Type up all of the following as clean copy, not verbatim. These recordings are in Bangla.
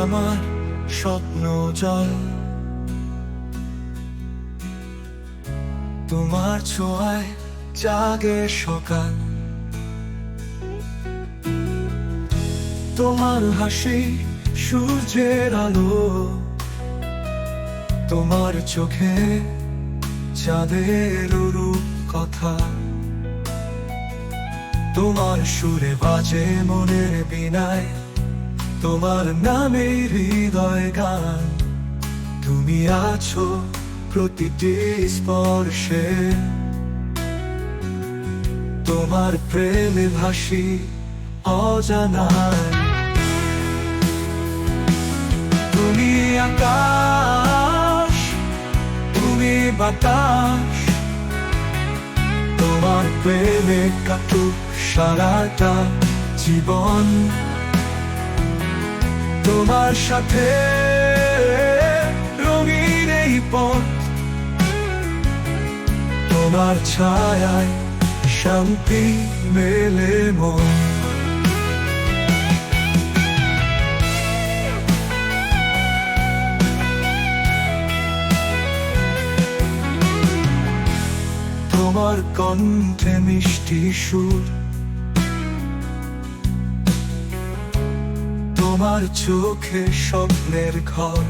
আমার স্বপ্ন জল, তোমার ছোঁয়ায় জাগে সকাল, তোমার হাসি সূর্যের আলো, তোমার চোখে চাঁদের রূপ কথা, তোমার সুরে বাজে মনের বীণায়, তোমার নামে হৃদয় গান। তুমি আছো প্রতিটি স্পর্শে, তোমার প্রেমে ভাসি অজানায়। তুমি আকাশ, তুমি বাতাস, তোমার প্রেমে কাটুক সারাটা জীবন। তোমার সাথে রঙিন এই পথ, তোমার ছায়ায় শান্তি মেলে মন। তোমার কণ্ঠে মিষ্টি সুর, তোমার চোখে স্বপ্নের ঘর,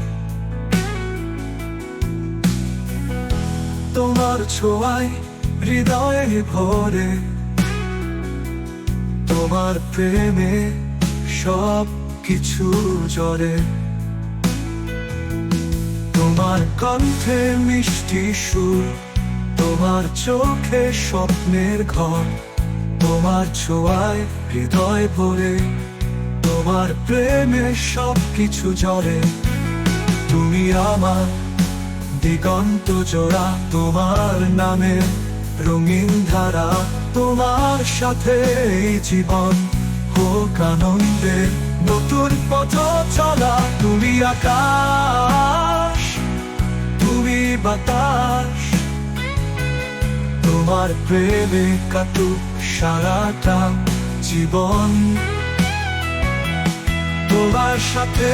তোমার ছোঁয়ায় হৃদয়ে ভরে, তোমার প্রেমে সব কিছু জড়ে। তোমার কণ্ঠে মিষ্টি সুর, তোমার চোখে স্বপ্নের ঘর, তোমার ছোঁয়ায় হৃদয় ভরে, তোমার প্রেমে সব কিছু জড়ে। তুমি আমার দিগন্ত জোড়া, তোমার নামে রঙিন ধারা, তোমার সাথে এই জীবন হোক আনন্দের নতুন পথ চলা। তুমি আকাশ, তুমি বাতাস, তোমার প্রেমে কাটুক সারাটা জীবন। তোমার সাথে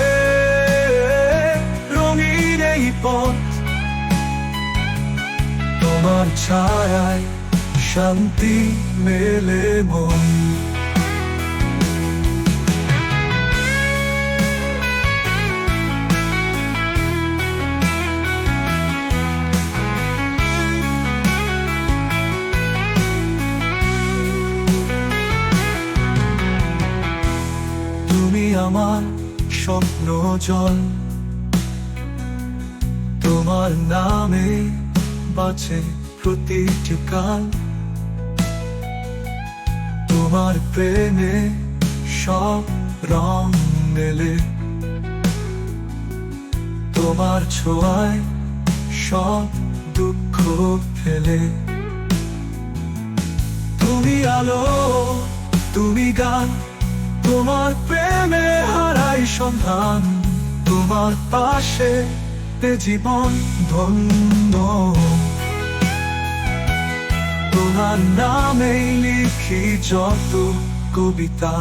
রঙিন এই পথ, তোমার ছায়ায় শান্তি মেলে মন। তুমি আমার স্বপ্ন জল, তোমার নামে বাঁচে প্রতিটি কাল, তোমার প্রেমে সব রং মেলে, তোমার ছোঁয়ায় সব দুঃখ ফেলে। তুমি আলো, তুমি গান, তোমার প্রেমে হারাই সন্ধান, তোমার পাশে জীবন ধন্য। তোমার নামে লিখি যত কবিতা,